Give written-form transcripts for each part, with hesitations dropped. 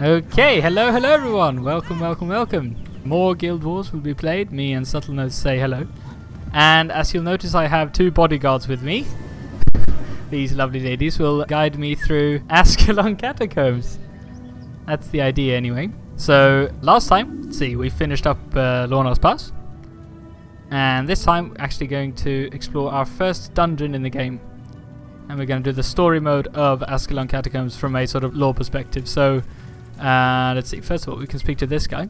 Okay, hello everyone. Welcome. More Guild Wars will be played. Me and Subtlenose say hello. And as you'll notice, I have two bodyguards with me. These lovely ladies will guide me through Ascalon Catacombs. That's the idea anyway. So, last time, let's see, we finished up Lorna's Pass. And this time, we're actually going to explore our first dungeon in the game. And we're going to do the story mode of Ascalon Catacombs from a sort of lore perspective. So, let's see, first of all, we can speak to this guy.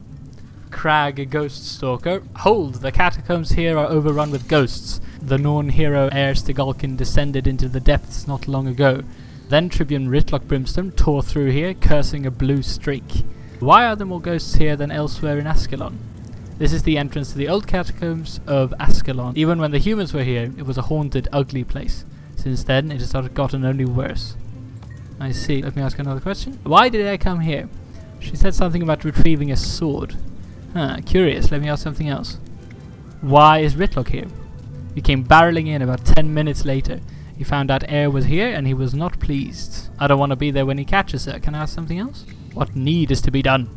Crag, a ghost stalker. Hold, the catacombs here are overrun with ghosts. The Norn hero Stegolkin descended into the depths not long ago. Then Tribune Ritlock Brimstone tore through here, cursing a blue streak. Why are there more ghosts here than elsewhere in Ascalon? This is the entrance to the old catacombs of Ascalon. Even when the humans were here, it was a haunted, ugly place. Since then, it has gotten only worse. I see. Let me ask another question. Why did I come here? She said something about retrieving a sword. Curious. Let me ask something else. Why is Ritlock here? He came barreling in about 10 minutes later. He found out Air was here and he was not pleased. I don't want to be there when he catches her. Can I ask something else? What need is to be done?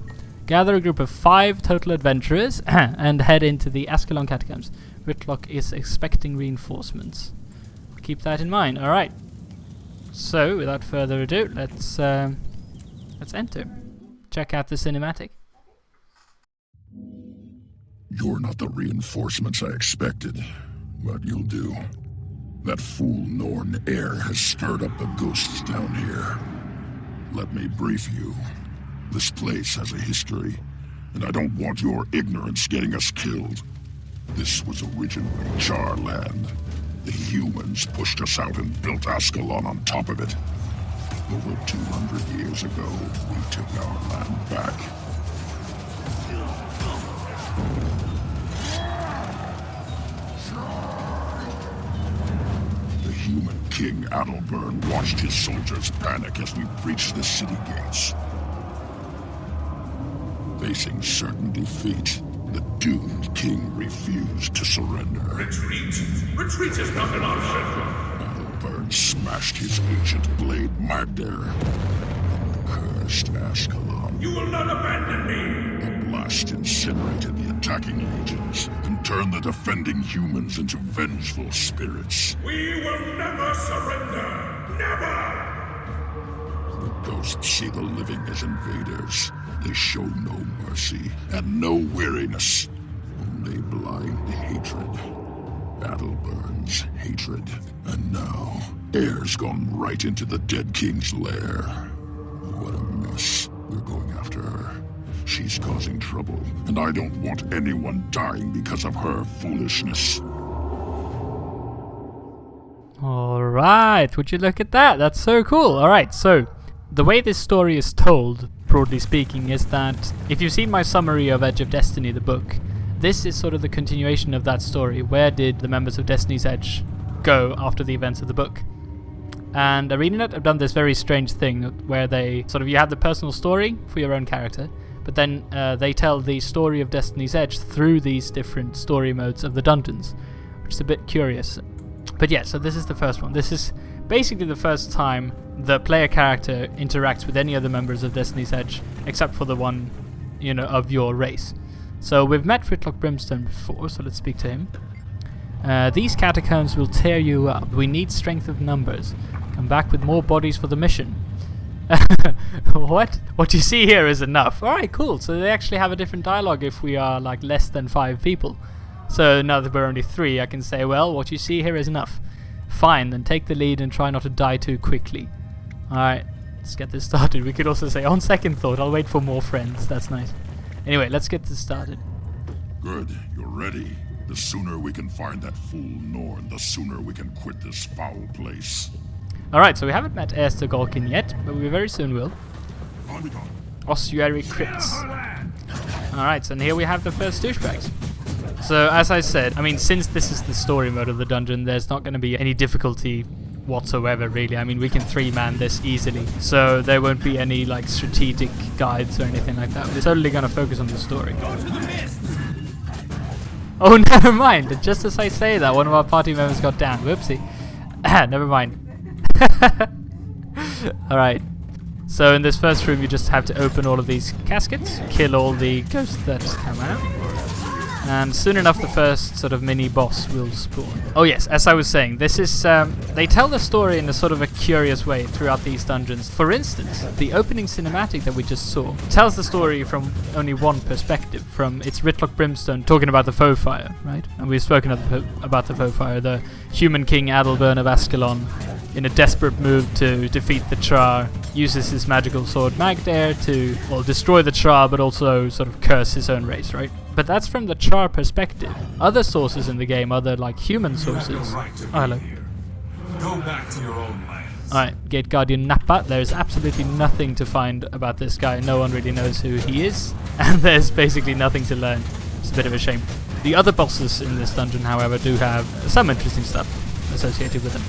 Gather a group of 5 total adventurers and head into the Ascalon Catacombs. Ritlock is expecting reinforcements. Keep that in mind. Alright. So, without further ado, let's enter. Check out the cinematic. You're not the reinforcements I expected, but you'll do. That fool Norn Air has stirred up the ghosts down here. Let me brief you. This place has a history, and I don't want your ignorance getting us killed. This was originally Charr land. The humans pushed us out and built Ascalon on top of it. Over 200 years ago, we took our land back. The human king Adalbern watched his soldiers panic as we breached the city gates. Facing certain defeat, the doomed king refused to surrender. Retreat? Retreat is not an option! Adalbern smashed his ancient blade Magder. Cursed Ascalon. You will not abandon me! The blast incinerated the attacking legions and turned the defending humans into vengeful spirits. We will never surrender! Never! The ghosts see the living as invaders. They show no mercy and no weariness. Only blind hatred. Adalbern's hatred. And now, Air's gone right into the dead king's lair. What a mess. We're going after her. She's causing trouble, and I don't want anyone dying because of her foolishness. Alright, would you look at that? That's so cool. Alright, so the way this story is told, broadly speaking, is that if you've seen my summary of Edge of Destiny, the book, this is sort of the continuation of that story. Where did the members of Destiny's Edge go after the events of the book? And ArenaNet have done this very strange thing where they sort of, you have the personal story for your own character, but then they tell the story of Destiny's Edge through these different story modes of the dungeons, which is a bit curious. But yeah, so this is the first one. This is basically the first time the player character interacts with any other members of Destiny's Edge, except for the one, you know, of your race. So we've met Ritlock Brimstone before, so let's speak to him. These catacombs will tear you up. We need strength of numbers. Come back with more bodies for the mission. What you see here is enough. Alright, cool. So they actually have a different dialogue if we are like less than 5 people. So now that we're only 3, I can say, well, what you see here is enough. Fine, then take the lead and try not to die too quickly. Alright, let's get this started. We could also say, on second thought, I'll wait for more friends. That's nice. Anyway, let's get this started. Good, you're ready. The sooner we can find that fool Norn, the sooner we can quit this foul place. Alright, so we haven't met Stegolkin yet, but we very soon will. Ossuary Crypts. Alright, so here we have the first douchebags. So, as I said, I mean, since this is the story mode of the dungeon, there's not going to be any difficulty whatsoever, really. I mean, we can 3-man this easily, so there won't be any, like, strategic guides or anything like that. We're totally going to focus on the story. Go to the mist! Oh, never mind. Just as I say that, one of our party members got down. Whoopsie. Never mind. Alright. So in this first room, you just have to open all of these caskets, kill all the ghosts that come out, and soon enough the first sort of mini boss will spawn. Oh yes, as I was saying, this is they tell the story in a sort of a curious way throughout these dungeons. For instance, the opening cinematic that we just saw tells the story from only one perspective. From it's Ritlock Brimstone talking about the foe fire, right? And we've spoken about the foe fire, the human king Adalbern of Ascalon, in a desperate move to defeat the Charr, uses his magical sword Magdair to, well, destroy the Charr, but also sort of curse his own race, right? But that's from the Charr perspective. Other sources in the game, other like human sources. Right to be Oh, hello. here. Go back to your own lands. Alright, Gate Guardian Nappa. There's absolutely nothing to find about this guy. No one really knows who he is, and there's basically nothing to learn. It's a bit of a shame. The other bosses in this dungeon, however, do have some interesting stuff associated with them.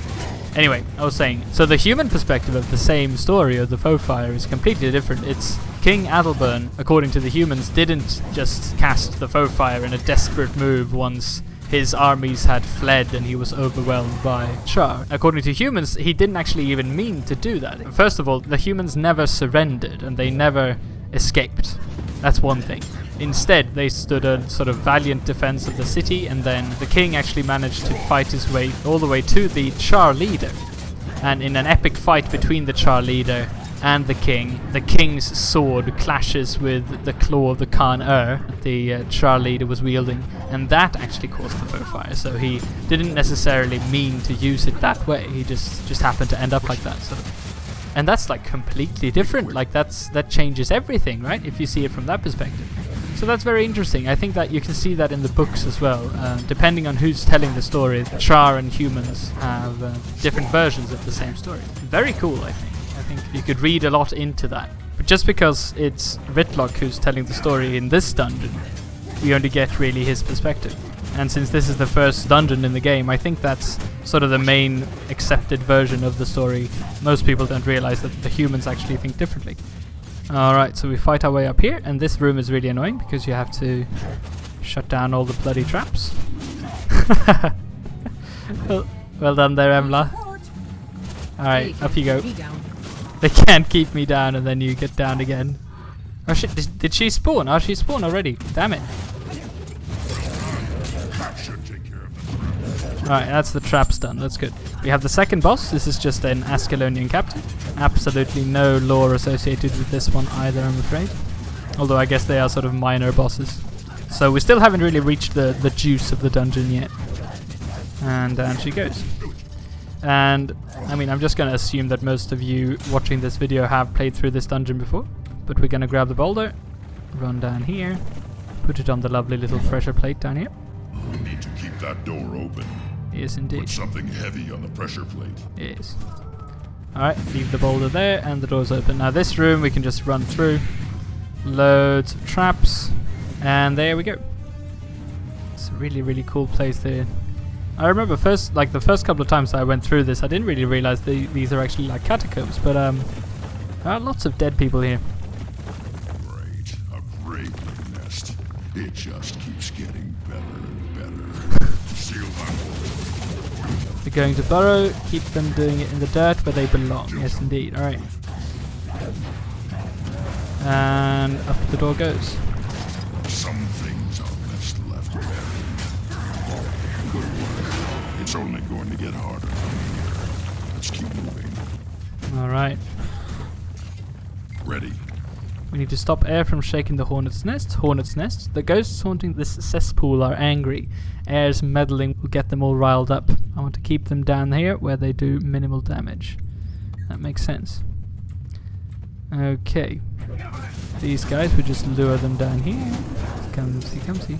Anyway, I was saying, so the human perspective of the same story of the foe fire is completely different. It's King Adalbern, according to the humans, didn't just cast the foe fire in a desperate move once his armies had fled and he was overwhelmed by Charr. According to humans, he didn't actually even mean to do that. First of all, the humans never surrendered and they never escaped. That's one thing. Instead, they stood a sort of valiant defense of the city, and then the king actually managed to fight his way all the way to the Charr leader. And in an epic fight between the Charr leader and the king's sword clashes with the claw of the Khan-er the Charr leader was wielding, and that actually caused the foe fire. So he didn't necessarily mean to use it that way. He just happened to end up like that, sort of. And that's like completely different. Like that changes everything, right? If you see it from that perspective. So that's very interesting. I think that you can see that in the books as well. Depending on who's telling the story, Charr and humans have different versions of the same story. Very cool, I think. I think you could read a lot into that. But just because it's Ritlock who's telling the story in this dungeon, we only get really his perspective. And since this is the first dungeon in the game, I think that's sort of the main accepted version of the story. Most people don't realize that the humans actually think differently. Alright, so we fight our way up here, and this room is really annoying because you have to shut down all the bloody traps. well done there, Emla. Alright, up you go. They can't keep me down and then you get down again. Oh shit, did she spawn? Oh, she spawned already. Damn it. Alright, that's the traps done. That's good. We have the second boss. This is just an Ascalonian captain. Absolutely no lore associated with this one either, I'm afraid. Although I guess they are sort of minor bosses. So we still haven't really reached the juice of the dungeon yet. And down she goes. And, I mean, I'm just going to assume that most of you watching this video have played through this dungeon before. But we're going to grab the boulder, run down here, put it on the lovely little pressure plate down here. We need to keep that door open. Yes, indeed. Put something heavy on the pressure plate. Yes. Alright, leave the boulder there, and the door's open. Now this room we can just run through. Loads of traps. And there we go. It's a really, really cool place there. I remember the first couple of times I went through this, I didn't really realize these are actually like catacombs, but there are lots of dead people here. Great. A great little nest. It just keeps getting better and better. Seal that. They're going to burrow, keep them doing it in the dirt where they belong. Yes, indeed. Alright. And up the door goes. Some things are best left buried. Good work. It's only going to get harder from here. Let's keep moving. Alright. Ready. We need to stop air from shaking the hornet's nest. Hornet's nest. The ghosts haunting this cesspool are angry. Air's meddling will get them all riled up. I want to keep them down here where they do minimal damage. That makes sense. Okay. These guys, we just lure them down here. Come see.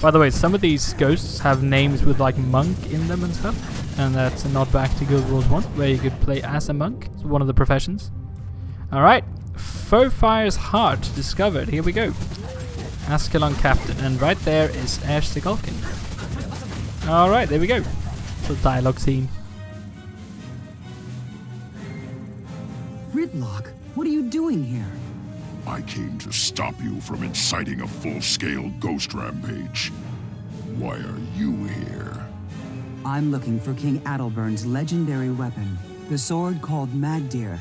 By the way, some of these ghosts have names with like monk in them and stuff. And that's a nod back to Guild Wars 1, where you could play as a monk. It's one of the professions. Alright. Foe Fire's Heart discovered. Here we go. Ascalon Captain. And right there is Sigolkin. Alright, there we go. The dialogue scene. Ritlock, what are you doing here? I came to stop you from inciting a full-scale ghost rampage. Why are you here? I'm looking for King Adalbern's legendary weapon, the sword called Magdair.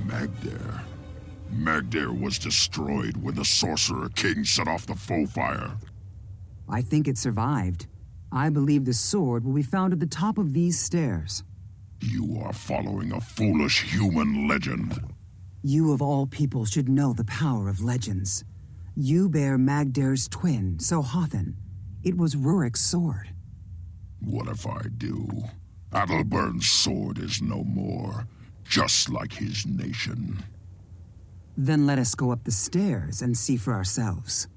Magdair. Magdair was destroyed when the Sorcerer King set off the foe fire. I think it survived. I believe the sword will be found at the top of these stairs. You are following a foolish human legend. You of all people should know the power of legends. You bear Magdair's twin, Sohothan. It was Rurik's sword. What if I do? Adalbern's sword is no more, just like his nation. Then let us go up the stairs and see for ourselves.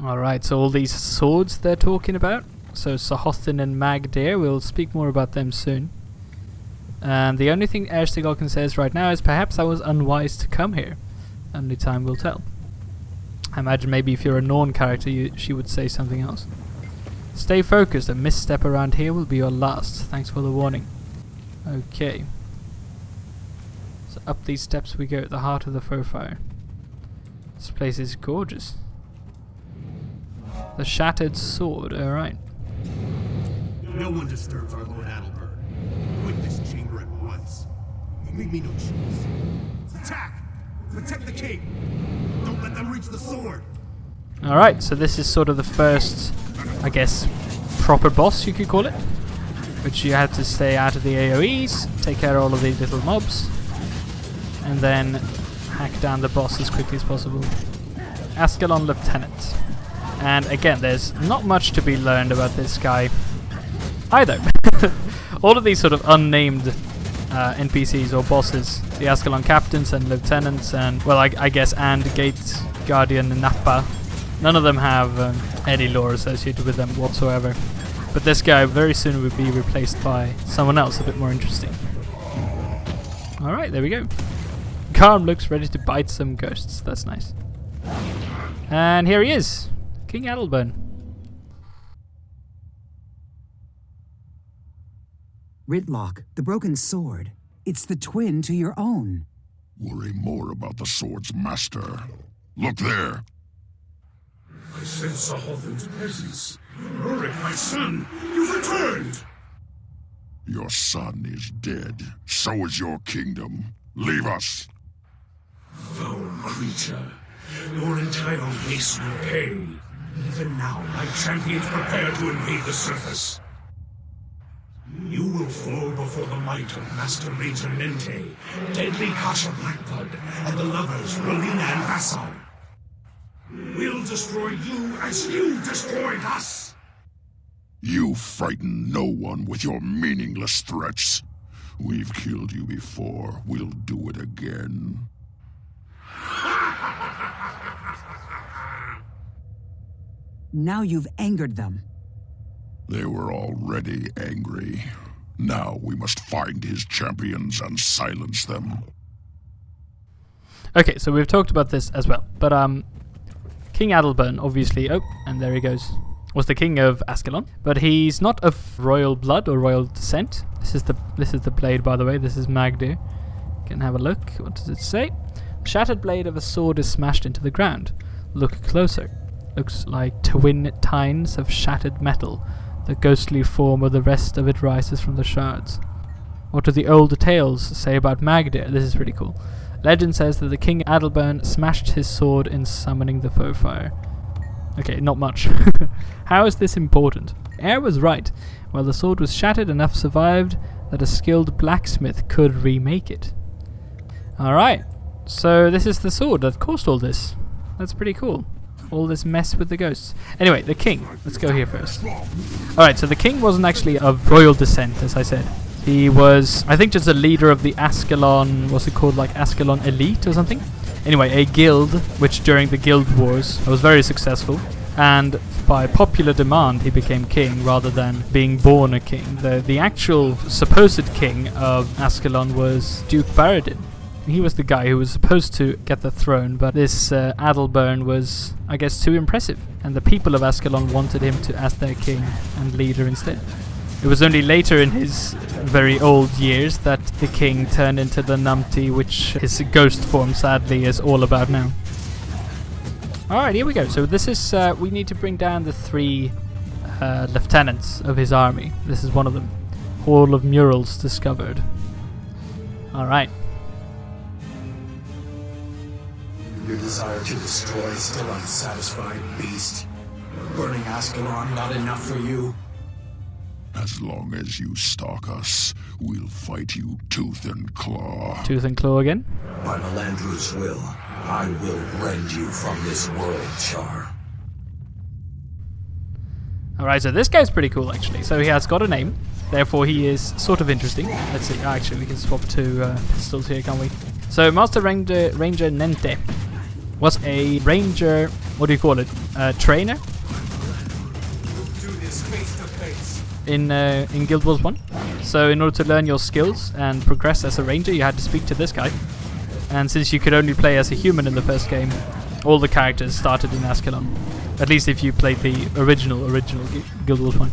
Alright, so all these swords they're talking about. So Sohothan and Magdair, we'll speak more about them soon. And the only thing Erstigol says right now is perhaps I was unwise to come here. Only time will tell. I imagine maybe if you're a Norn character she would say something else. Stay focused, a misstep around here will be your last. Thanks for the warning. Okay. So up these steps we go at the heart of the foe fire. This place is gorgeous. The shattered sword, alright. No one disturbs our Lord Adalbern. Quit this chamber at once. You leave me no choice. Attack! Protect the king! Don't let them reach the sword! Alright, so this is sort of the first, I guess, proper boss you could call it. Which you have to stay out of the AoEs, take care of all of these little mobs, and then hack down the boss as quickly as possible. Ascalon Lieutenant. And again, there's not much to be learned about this guy either. All of these sort of unnamed NPCs or bosses, the Ascalon Captains and Lieutenants and, well, I guess, and Gate Guardian and Nappa, none of them have any lore associated with them whatsoever. But this guy very soon will be replaced by someone else a bit more interesting. Alright, there we go. Garm looks ready to bite some ghosts, that's nice. And here he is, King Adalbern. Ritlock, the broken sword. It's the twin to your own. Worry more about the sword's master. Look there. I sense Sohothan's presence. Rurik, my son, you've returned! Your son is dead. So is your kingdom. Leave us. Foul creature, your entire race will pay. Even now, my champions prepare to invade the surface. You will fall before the might of Master Major Nente, deadly Kasha Blackblood, and the lovers Rolina and Vassar. We'll destroy you as you destroyed us! You frighten no one with your meaningless threats. We've killed you before. We'll do it again. Now you've angered them. They were already angry. Now we must find his champions and silence them. Okay, so we've talked about this as well, but King Adalbern, obviously, oh, and there he goes, was the king of Ascalon, but he's not of royal blood or royal descent. This is the blade, by the way. This is Magdair. Can have a look. What does it say? Shattered blade of a sword is smashed into the ground. Look closer. Looks like twin tines of shattered metal. The ghostly form of the rest of it rises from the shards. What do the old tales say about Magdair? This is pretty cool. Legend says that the King Adalbern smashed his sword in summoning the foe fire. Okay, not much. How is this important? Air was right. While the sword was shattered, enough survived that a skilled blacksmith could remake it. Alright, so this is the sword that caused all this. That's pretty cool. All this mess with the ghosts. Anyway, the king. Let's go here first. Alright, so the king wasn't actually of royal descent, as I said. He was, I think, just a leader of the Ascalon, what's it called, like Ascalon Elite or something? Anyway, a guild, which during the guild wars was very successful. And by popular demand, he became king rather than being born a king. The actual supposed king of Ascalon was Duke Baradin. He was the guy who was supposed to get the throne, but this Adalbern was, I guess, too impressive, and the people of Ascalon wanted him as their king and leader instead. It was only later in his very old years that the king turned into the numpty, which his ghost form sadly is all about now. Alright, here we go. So this is, we need to bring down the 3 lieutenants of his army. This is one of them. Hall of Murals discovered. Alright. Your desire to destroy still unsatisfied, beast? Burning Ascalon not enough for you? As long as you stalk us, we'll fight you tooth and claw. Tooth and claw again. By Melandru's will, I will rend you from this world, Charr. Alright, so this guy's pretty cool actually. So he has got a name, therefore he is sort of interesting. Let's see, actually we can swap to pistols here, can't we? So Master Ranger Nente was a ranger, what do you call it? Trainer? In Guild Wars 1. So in order to learn your skills and progress as a ranger, you had to speak to this guy. And since you could only play as a human in the first game, all the characters started in Ascalon. At least if you played the original Guild Wars 1.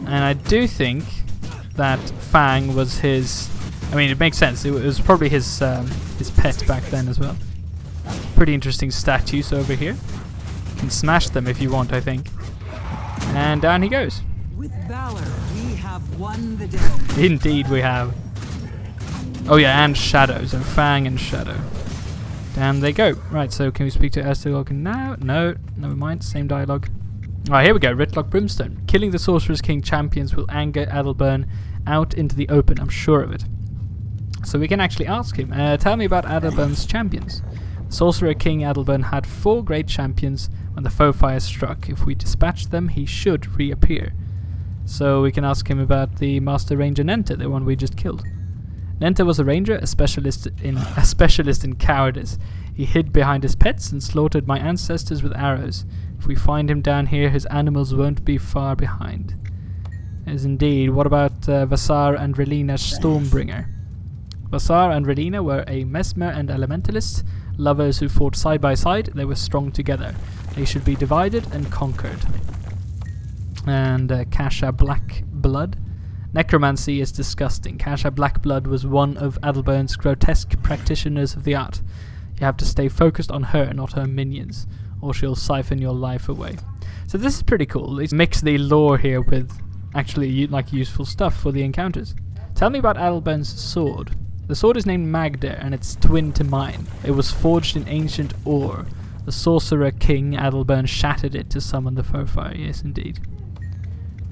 And I do think that Fang was his... I mean, it makes sense. It was probably his pet back then as well. Pretty interesting statues over here. You can smash them if you want, I think. And down he goes. With valor, we have won the day. Indeed we have. Oh yeah, and Shadow. So Fang and Shadow. Down they go. Right, so can we speak to Ascalon now? No, never mind. Same dialogue. Alright, here we go. Ritlock Brimstone. Killing the Sorcerer's King champions will anger Adalbern out into the open. I'm sure of it. So we can actually ask him. Tell me about Adalbern's champions. Sorcerer King Adalbern had 4 great champions when the foe fire struck. If we dispatch them, he should reappear. So we can ask him about the Master Ranger Nente, the one we just killed. Nente was a ranger, a specialist in cowardice. He hid behind his pets and slaughtered my ancestors with arrows. If we find him down here, his animals won't be far behind. As indeed. What about Vassar and Relina Stormbringer? Vassar and Relina were a mesmer and elementalist, lovers who fought side by side. They were strong together. They should be divided and conquered. And Kasha Blackblood. Necromancy is disgusting. Kasha Blackblood was one of Adalbern's grotesque practitioners of the art. You have to stay focused on her, not her minions, or she'll siphon your life away. So this is pretty cool. Let's mix the lore here with actually useful stuff for the encounters. Tell me about Adalbern's sword. The sword is named Magder, and it's twin to mine. It was forged in ancient ore. The Sorcerer King Adalbern shattered it to summon the foe fire. Yes, indeed.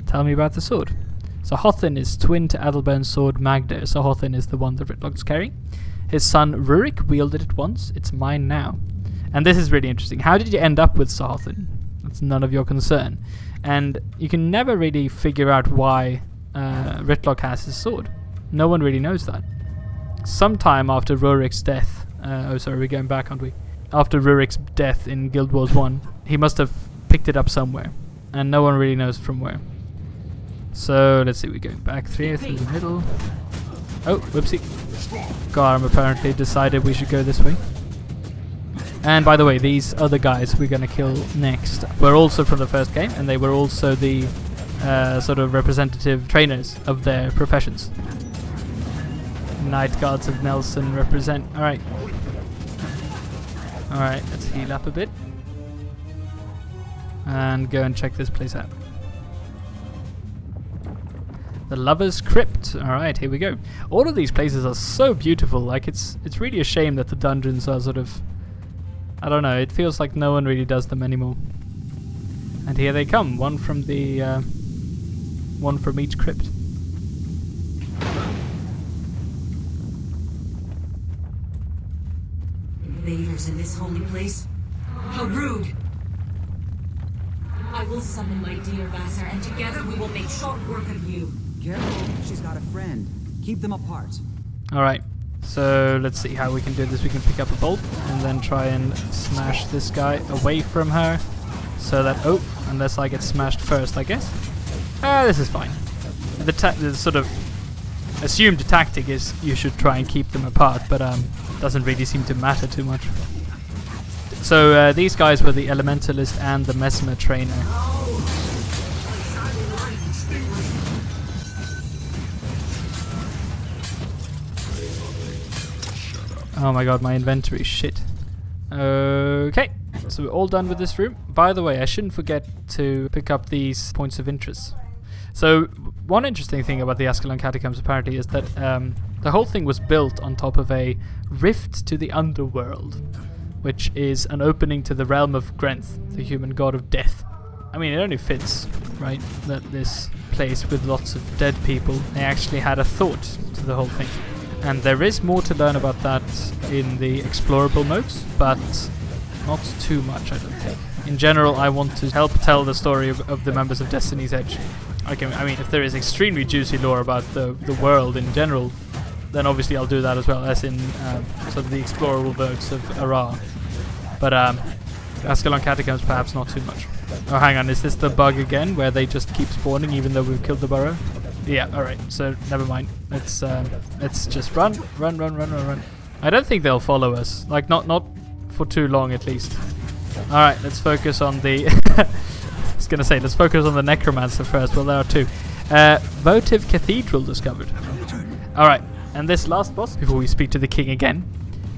Tell me about the sword. Sahothin is twin to Adalbern's sword Magder. Sahothin is the one that Ritlock's carrying. His son Rurik wielded it once. It's mine now. And this is really interesting. How did you end up with Sahothin? That's none of your concern. And you can never really figure out why Ritlock has his sword. No one really knows that. Sometime after Rurik's death... oh, sorry, we're going back, aren't we? After Rurik's death in Guild Wars 1, he must have picked it up somewhere. And no one really knows from where. So, let's see, we're going back through the middle. Oh, whoopsie. Garm apparently decided we should go this way. And by the way, these other guys we're going to kill next were also from the first game, and they were also the sort of representative trainers of their professions. Knight Guards of Nelson represent... Alright. Alright, let's heal up a bit. And go and check this place out. The Lover's Crypt. Alright, here we go. All of these places are so beautiful. Like, it's really a shame that the dungeons are sort of... I don't know, it feels like no one really does them anymore. And here they come. One from the... one from each crypt. Invaders in this holy place? How rude! I will summon my dear Vassar, and together we will make short work of you. Careful, she's got a friend. Keep them apart. Alright, so let's see how we can do this. We can pick up a bolt and then try and smash this guy away from her. So that... Oh, unless I get smashed first, I guess. This is fine. The sort of assumed tactic is you should try and keep them apart, but doesn't really seem to matter too much. So these guys were the Elementalist and the Mesmer trainer. Oh my god, my inventory, shit. Okay, so we're all done with this room. By the way, I shouldn't forget to pick up these points of interest. So, one interesting thing about the Ascalon Catacombs apparently is that The whole thing was built on top of a rift to the underworld, which is an opening to the realm of Grenth, the human god of death. I mean, it only fits, right, that this place with lots of dead people, they actually had a thought to the whole thing. And there is more to learn about that in the explorable modes, but not too much, I don't think. In general, I want to help tell the story of the members of Destiny's Edge. I mean, if there is extremely juicy lore about the world in general, then obviously I'll do that as well, as in sort of the explorable works of Arra. But Ascalon Catacombs, perhaps not too much. Oh, hang on, is this the bug again, where they just keep spawning even though we've killed the burrow? Yeah, alright, so never mind. Let's just run. I don't think they'll follow us. Like, not for too long at least. Alright, let's focus on the... I was gonna say, let's focus on the Necromancer first. Well, there are two. Votive Cathedral discovered. Alright, and this last boss, before we speak to the king again,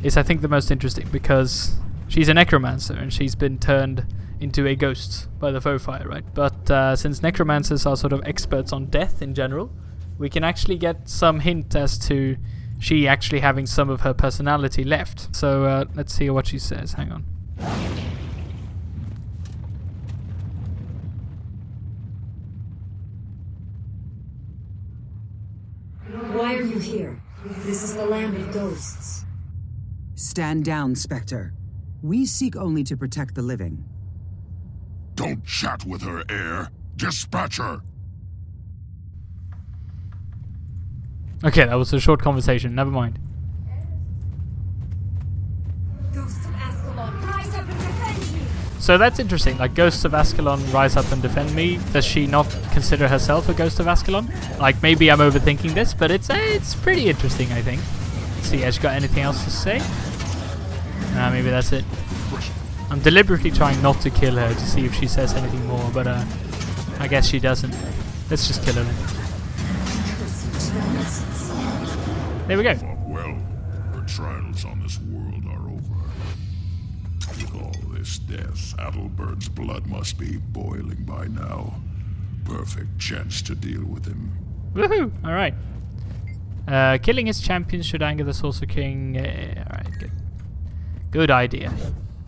is I think the most interesting, because she's a Necromancer and she's been turned into a ghost by the foe fire, right? But since Necromancers are sort of experts on death in general, we can actually get some hint as to she actually having some of her personality left. So let's see what she says. Hang on. Why are you here? This is the land of ghosts. Stand down, Spectre. We seek only to protect the living. Don't chat with her, heir. Dispatch her. Okay, that was a short conversation. Never mind. Ghosts of Ascalon, rise up and defend me! So that's interesting. Like, ghosts of Ascalon rise up and defend me. Does she not consider herself a ghost of Ascalon? Like, maybe I'm overthinking this, but it's pretty interesting, I think. Let's see, has she got anything else to say? Maybe that's it. I'm deliberately trying not to kill her to see if she says anything more, but I guess she doesn't. Let's just kill her then. There we go. Well, her trials on this world are over. With all this death, Adelbern's blood must be boiling by now. Perfect chance to deal with him. Woohoo! Alright. Killing his champions should anger the Saucer King. Alright, good. Good idea.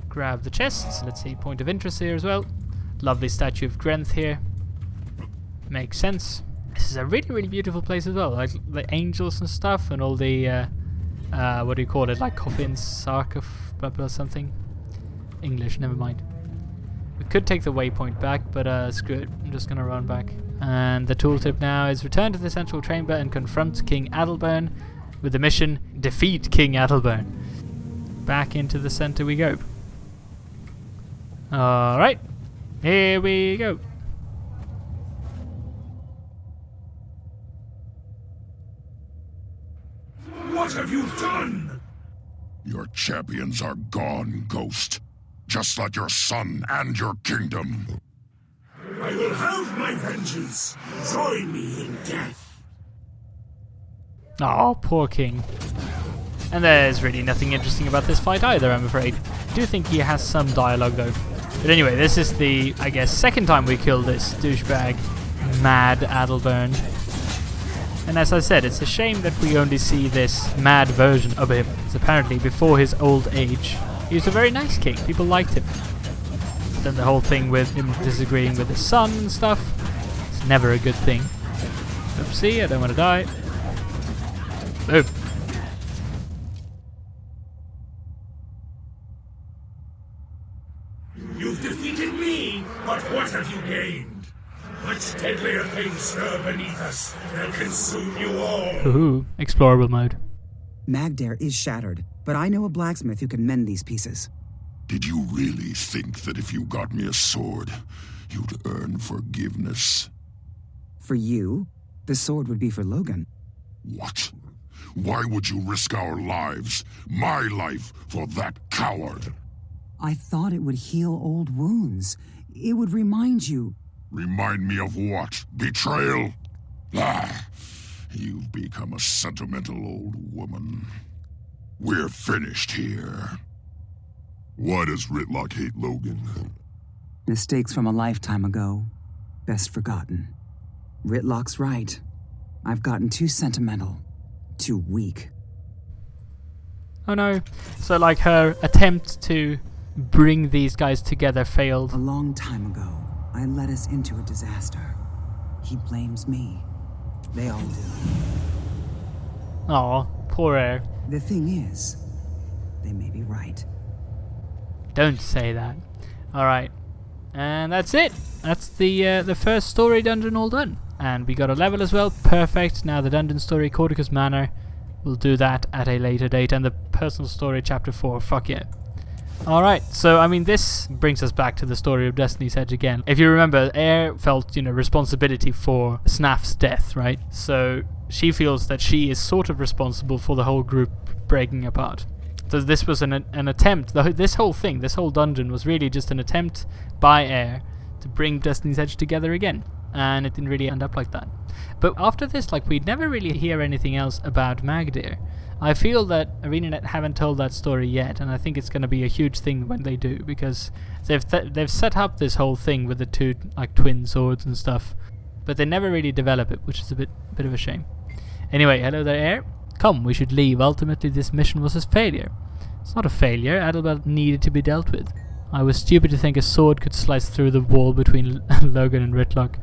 Grab the chests. Let's see, point of interest here as well. Lovely statue of Grenth here. Makes sense. This is a really, really beautiful place as well. Like the angels and stuff, and all the what do you call it? Like coffins, sarcophagus, something. English, never mind. We could take the waypoint back, but screw it. I'm just gonna run back. And the tooltip now is return to the central chamber and confront King Adelbern with the mission: defeat King Adelbern. Back into the center we go. Alright, here we go. What have you done? Your champions are gone, Ghost. Just like your son and your kingdom. I will have my vengeance. Join me in death. Oh, poor king. And there's really nothing interesting about this fight either, I'm afraid. I do think he has some dialogue though. But anyway, this is the, I guess, second time we killed this douchebag, Mad Adelbern. And as I said, it's a shame that we only see this mad version of him. Because apparently, before his old age, he was a very nice king. People liked him. But then the whole thing with him disagreeing with his son and stuff, it's never a good thing. Oopsie, I don't want to die. Boom. You've defeated me, but what have you gained? Much deadlier things stir beneath us. They'll consume you all. Ooh, explorable mode. Magdare is shattered, but I know a blacksmith who can mend these pieces. Did you really think that if you got me a sword, you'd earn forgiveness? For you, the sword would be for Logan. What? Why would you risk our lives, my life, for that coward? I thought it would heal old wounds. It would remind you. Remind me of what? Betrayal? Ah, you've become a sentimental old woman. We're finished here. Why does Ritlock hate Logan? Mistakes from a lifetime ago. Best forgotten. Ritlock's right. I've gotten too sentimental. too weak. Oh no. So like her attempt to bring these guys together failed. A long time ago, I led us into a disaster. He blames me. They all do. Aw, poor Air. The thing is, they may be right. Don't say that. Alright. And that's it. That's the first story dungeon all done. And we got a level as well. Perfect. Now the dungeon story, Corticus Manor. We'll do that at a later date. And the personal story, chapter 4. Fuck yeah. Alright, so I mean this brings us back to the story of Destiny's Edge again. If you remember, Air felt, responsibility for Snaff's death, right? So she feels that she is sort of responsible for the whole group breaking apart. So this was an attempt, this whole thing, this whole dungeon was really just an attempt by Air to bring Destiny's Edge together again. And it didn't really end up like that. But after this, we'd never really hear anything else about Magdir. I feel that ArenaNet haven't told that story yet, and I think it's going to be a huge thing when they do, because they've set up this whole thing with the two twin swords and stuff, but they never really develop it, which is a bit of a shame. Anyway, hello there, Air. Come, we should leave. Ultimately, this mission was a failure. It's not a failure. Adelbert needed to be dealt with. I was stupid to think a sword could slice through the wall between Logan and Ritlock.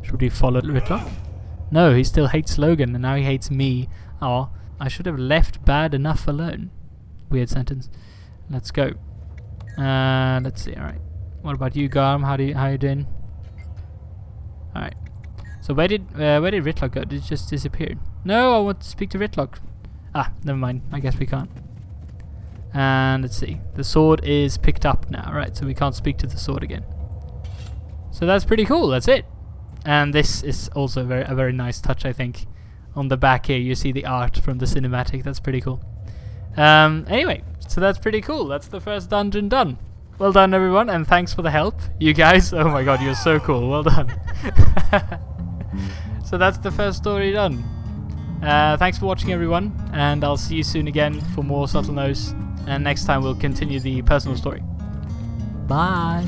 Should we follow Ritlock? No, he still hates Logan, and now he hates me. Oh, I should have left bad enough alone. Weird sentence. Let's go. Let's see. Alright. What about you, Garm? How you doing? Alright. So where did Ritlock go? Did it just disappear? No, I want to speak to Ritlock. Ah, never mind. I guess we can't. And let's see. The sword is picked up now. Right, so we can't speak to the sword again. So that's pretty cool. That's it. And this is also a very nice touch, I think. On the back here, you see the art from the cinematic. That's pretty cool. Anyway, so that's pretty cool. That's the first dungeon done. Well done, everyone, and thanks for the help. You guys, oh my god, you're so cool. Well done. So that's the first story done. Thanks for watching, everyone, and I'll see you soon again for more Subtlenose. And next time we'll continue the personal story. Bye.